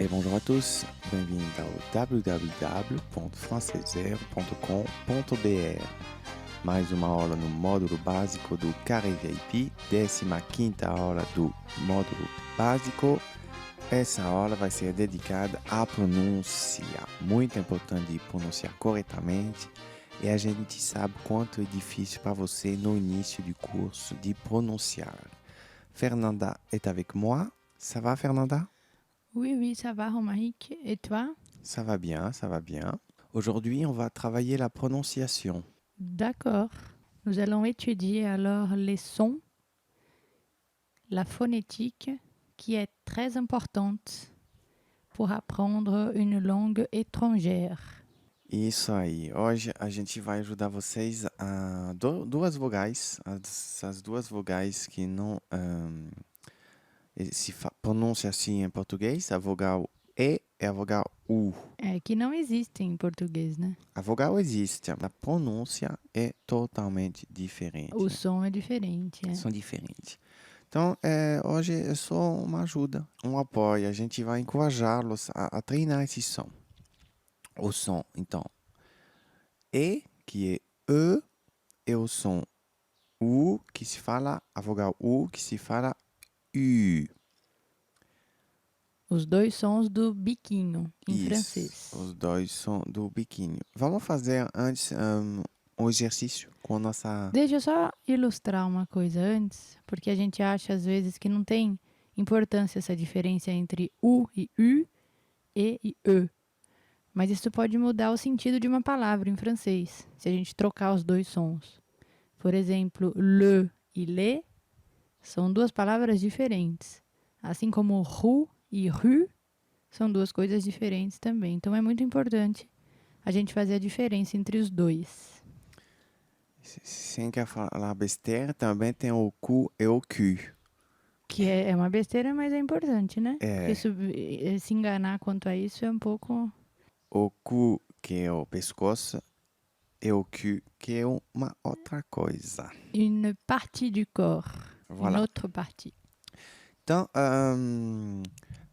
E bonjour a tous, bem-vindo ao www.francesero.com.br. Mais uma aula no módulo básico do Carré VIP, 15ª aula do módulo básico. Essa aula vai ser dedicada à pronúncia, muito importante pronunciar corretamente, e a gente sabe quanto é difícil para você no início do curso de pronunciar. Fernanda est avec moi. Ça va, Fernanda? Oui, ça va, Romaric. Et toi? Ça va bien, ça va bien. Aujourd'hui, on va travailler la prononciation. D'accord. Nous allons étudier alors les sons, la phonétique, qui est très importante pour apprendre une langue étrangère. Isso aí. Hoje a gente vai ajudar vocês a duas vogais, as duas vogais que não se pronuncia assim em português, a vogal E e a vogal U. Que não existem em português, né? A vogal existe, a pronúncia é totalmente diferente. O som é diferente. São diferentes. Então, hoje é só uma ajuda, um apoio. A gente vai encorajá-los a treinar esse som. O som, então, E, que é E, é o som U, que se fala, a vogal U, que se fala U. Os dois sons do biquinho, em Isso, francês. os dois são do biquinho. Vamos fazer antes um exercício com a nossa... Deixa eu só ilustrar uma coisa antes, porque a gente acha às vezes que não tem importância essa diferença entre U e U, E e E. Mas isso pode mudar o sentido de uma palavra em francês, se a gente trocar os dois sons. Por exemplo, le e le são duas palavras diferentes. Assim como rue e rue são duas coisas diferentes também. Então é muito importante a gente fazer a diferença entre os dois. Sem quer falar besteira, também tem o Q e o Q. Que é uma besteira, mas é importante, né? É. Porque se enganar quanto a isso é um pouco... O Q, que é o pescoço, e o Q, que é uma outra coisa. Une partie du corps. Voilà. Une autre partie. Então,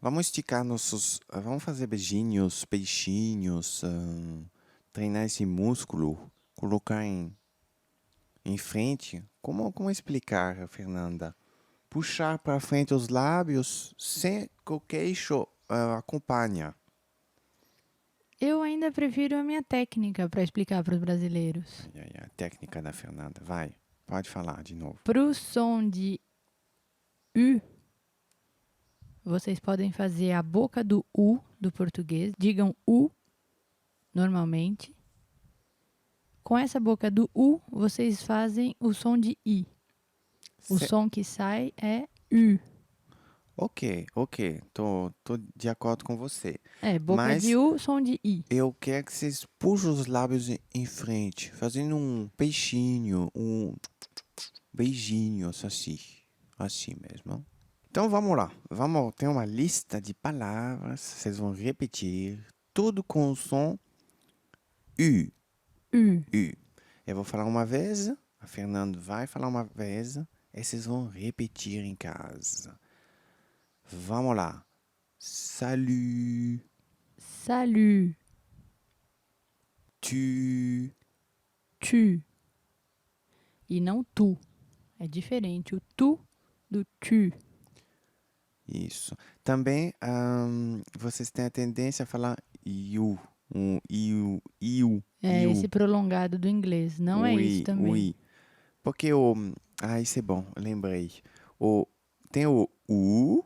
vamos esticar nossos... Vamos fazer beijinhos, peixinhos, treinar esse músculo, colocar em frente. Como explicar, Fernanda? Puxar para frente os lábios sem que o queixo acompanhe. Eu ainda prefiro a minha técnica para explicar para os brasileiros. A técnica da Fernanda. Vai, pode falar de novo. Para o som de U, vocês podem fazer a boca do U do português. Digam U normalmente. Com essa boca do U, vocês fazem o som de I. O som que sai é U. Ok. Tô de acordo com você. Boca Mas de U, som de I. eu quero que vocês puxem os lábios em frente, fazendo um peixinho, um beijinho, assim mesmo. Então vamos lá, ter uma lista de palavras, vocês vão repetir tudo com o som U. U. Eu vou falar uma vez, a Fernanda vai falar uma vez, e vocês vão repetir em casa. Vamos lá. Salut. Salut. Tu. Tu. E não tu. É diferente o tu do tu. Isso. Também vocês têm a tendência a falar you. You. Esse prolongado do inglês. Não é isso também. Oui. Porque isso é bom, lembrei. Tem o U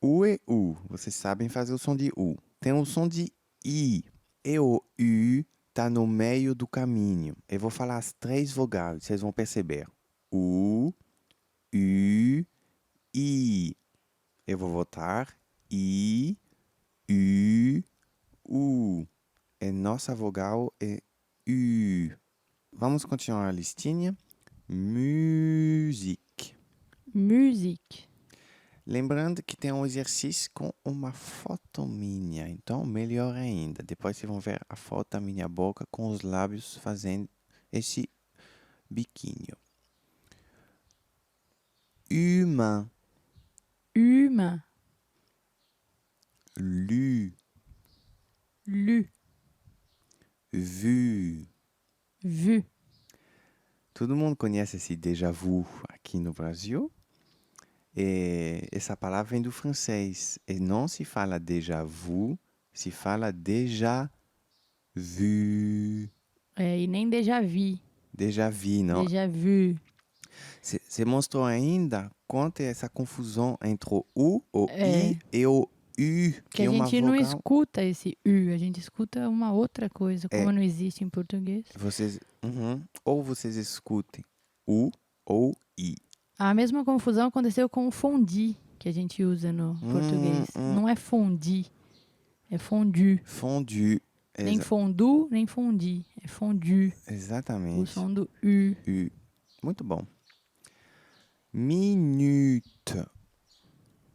e U. Vocês sabem fazer o som de U. Tem o som de I. E o U tá no meio do caminho. Eu vou falar as três vogais, vocês vão perceber. U, I. Eu vou voltar. I, U. E nossa vogal é U. Vamos continuar a listinha. Musique. Lembrando que tem um exercício com uma foto minha. Então, melhor ainda. Depois vocês vão ver a foto da minha boca com os lábios fazendo esse biquinho. Humain. lu, lu, vu. vu. Todo mundo conhece esse déjà vu aqui no Brasil. E essa palavra vem do francês. E não se fala déjà vu, se fala déjà vu. É, e nem déjà vu, Déjà vu, não? déjà vu. Você mostrou ainda quanto é essa confusão entre o É, I e o U, que que a é uma gente não vogal. escuta esse U, a gente escuta uma outra coisa, É, como não existe em português. ou vocês escutem U ou I. A mesma confusão aconteceu com o fondue, que a gente usa no português. Hum. Não é fondue, é fondue. Fondu. Nem fondu, nem fondue. É fondue. O Exatamente. som do U. U. Muito bom. Minute.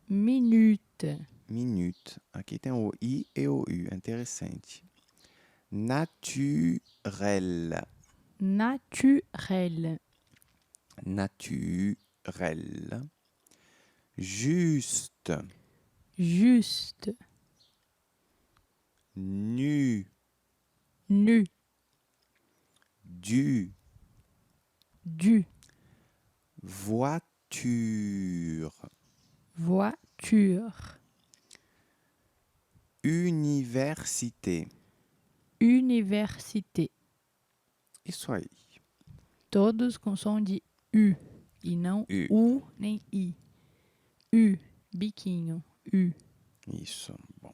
Minute. Minute. Aqui tem o I e o U. Interessante. Naturel. Naturel. Naturel. Juste. Juste. Nu. Nu. Du. Du. Voiture. Voiture. Université. Université. Isso aí. Todos com som de U. E não U. U nem I. U. Biquinho. U. Isso. Bom.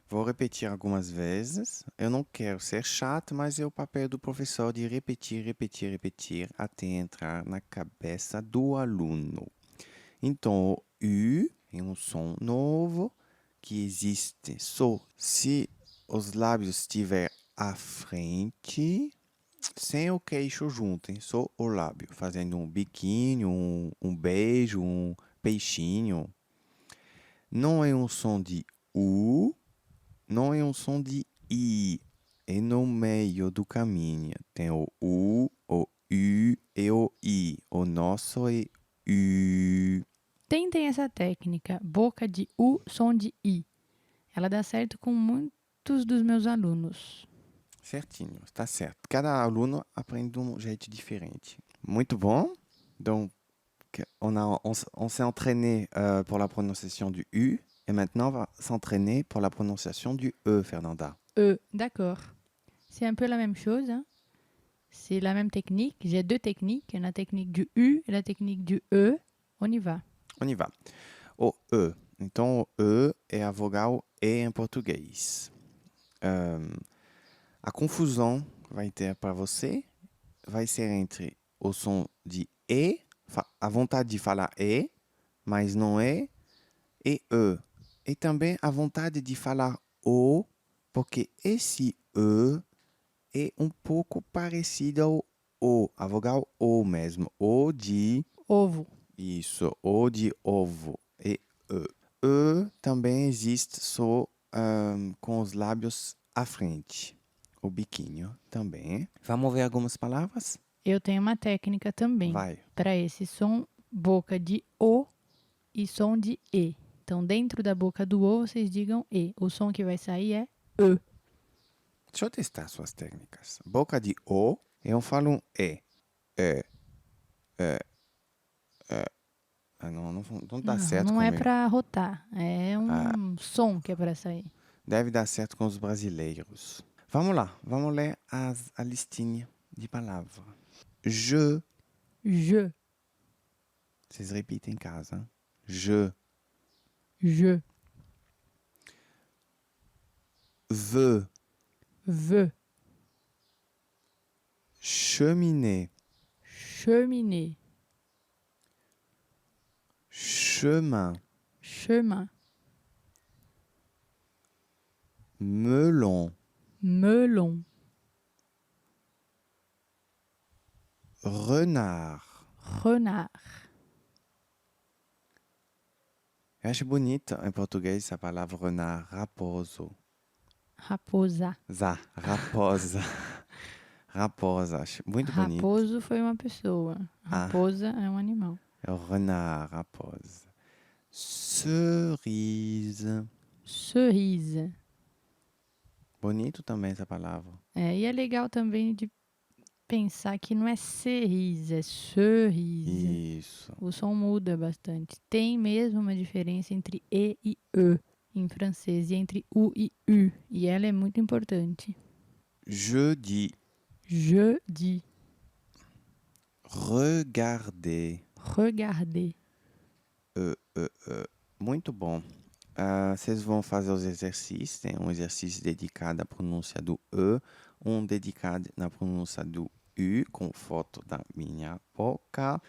Vou repetir algumas vezes. Eu não quero ser chato, mas é o papel do professor de repetir, repetir, repetir até entrar na cabeça do aluno. Então, o U é um som novo que existe só se os lábios estiver à frente, sem o queixo junto, hein? Só o lábio, fazendo um biquinho, um beijo, um peixinho. Não é um som de U, não é um som de I. É no meio do caminho. Tem o U, o U e o I. O nosso é U. Tentem essa técnica. Boca de U, som de I. Ela dá certo com muitos dos meus alunos. Certinho, está certo. Cada aluno aprende de um jeito diferente. Muito bom. Donc, on s'est entraîné pour la prononciation du U et maintenant on va s'entraîner pour la prononciation du E, Fernanda. D'accord. C'est un peu la même chose. Hein? C'est la même technique. J'ai deux techniques. La technique du U et la technique du E. On y va. On y va. O E. Então, o E é a vogal E em português. A confusão vai ter para você vai ser entre o som de E, a vontade de falar E, mas não é, e E. E também a vontade de falar O, porque esse E é um pouco parecido ao O, a vogal O mesmo. O de... Ovo. Isso, O de ovo e E. E também existe só com os lábios à frente. O biquinho também. Vamos ver algumas palavras? Eu tenho uma técnica também. Vai. Para esse som, boca de O e som de E. Então, dentro da boca do O, vocês digam E. O som que vai sair é E. Deixa eu testar suas técnicas. Boca de O, eu falo um E. Não dá certo Não é comigo. para rotar. É um som que é para sair. Deve dar certo com os brasileiros. Vamos lá, vamos ler a listinha de palavras. Je. Je. Vocês repitem em casa. Hein? Je. Je. Veux. Veux. Cheminée. Cheminée. Chemin. Chemin. Melon. Melon. Renard. Renard. Eu acho bonito em português a palavra renard, raposo. Raposa. Raposa. Raposa, acho muito bonito. Raposo foi uma pessoa. Raposa é um animal. É o renard, raposa. Cerise. cerise. Bonito também essa palavra. E é legal também de pensar que não é cerise, é cerise. Isso. O som muda bastante. Tem mesmo uma diferença entre E e E em francês e entre U e U. E ela é muito importante. Jeudi. Jeudi. Regardez. Regarder. Muito bom. Vocês vão fazer os exercícios. Tem um exercício dedicado à pronúncia do E, um dedicado na pronúncia do U, com foto da minha boca.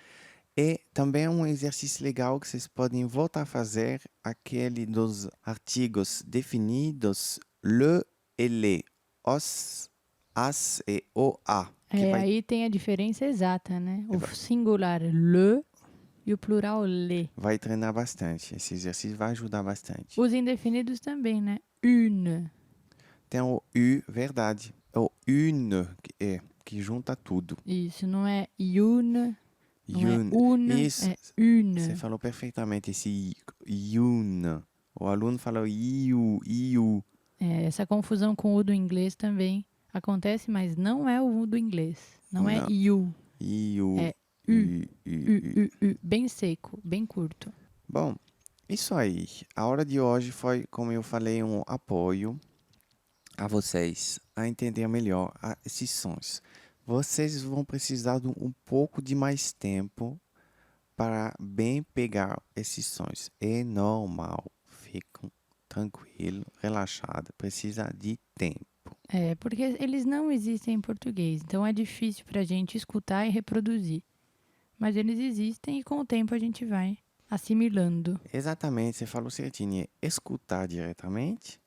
E também um exercício legal que vocês podem voltar a fazer, aquele dos artigos definidos, le e les, os, as e o, a. Aí tem a diferença exata, né? O singular le e o plural le. Vai treinar bastante. Esse exercício vai ajudar bastante. Os indefinidos também, né? Une. Tem o U, verdade. O une, que junta tudo. Isso, não é une, não é une, Isso. é une. Você falou perfeitamente esse une. O aluno fala iu. Essa confusão com o do inglês também acontece, mas não é o do inglês. Não é you. Iu. É U. Bem seco, bem curto. Bom, isso aí. A hora de hoje foi, como eu falei, um apoio a vocês a entender melhor esses sons. Vocês vão precisar de um pouco de mais tempo para bem pegar esses sons. É normal. Ficam tranquilo, relaxado. Precisa de tempo. Porque eles não existem em português. Então é difícil para a gente escutar e reproduzir. Mas eles existem e com o tempo a gente vai assimilando. Exatamente, você falou certinho. É escutar diretamente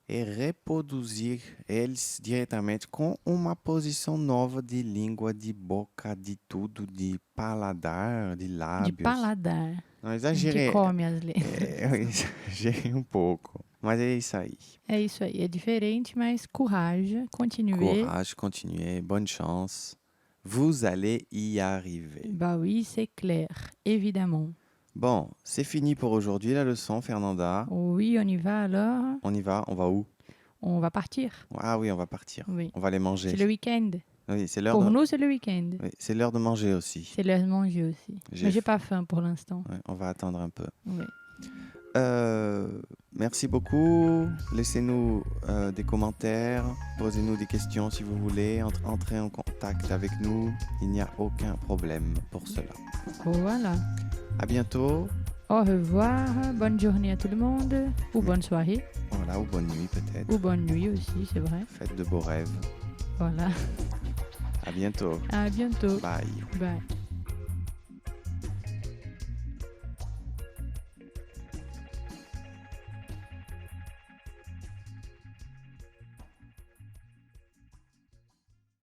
e reproduzir eles diretamente com uma posição nova de língua, de boca, de tudo, de paladar, de lábios. De paladar. Não A exagerei. gente come as letras. Eu exagerei um pouco. Mas é isso aí. É isso aí. É diferente, mas courage. Continuez. Courage, continuez. Bonne chance. Vous allez y arriver. Bah oui, c'est clair. Évidemment. Bon, c'est fini pour aujourd'hui la leçon, Fernanda. Oui, on y va alors. On y va? On va où? On va partir. Ah oui, on va partir. Oui. On va aller manger. C'est le week-end. Oui, c'est l'heure Pour de... nous, c'est le week-end. Oui, c'est l'heure de manger aussi. C'est l'heure de manger aussi. Mais j'ai pas faim pour l'instant. Ouais, on va attendre un peu. Oui. Merci beaucoup. Laissez-nous des commentaires. Posez-nous des questions si vous voulez. Entrez en contact avec nous. Il n'y a aucun problème pour cela. Voilà. À bientôt. Au revoir. Bonne journée à tout le monde. Ou bonne soirée. Voilà, ou bonne nuit peut-être. Ou bonne nuit aussi, c'est vrai. Faites de beaux rêves. Voilà. À bientôt. À bientôt. Bye. Bye.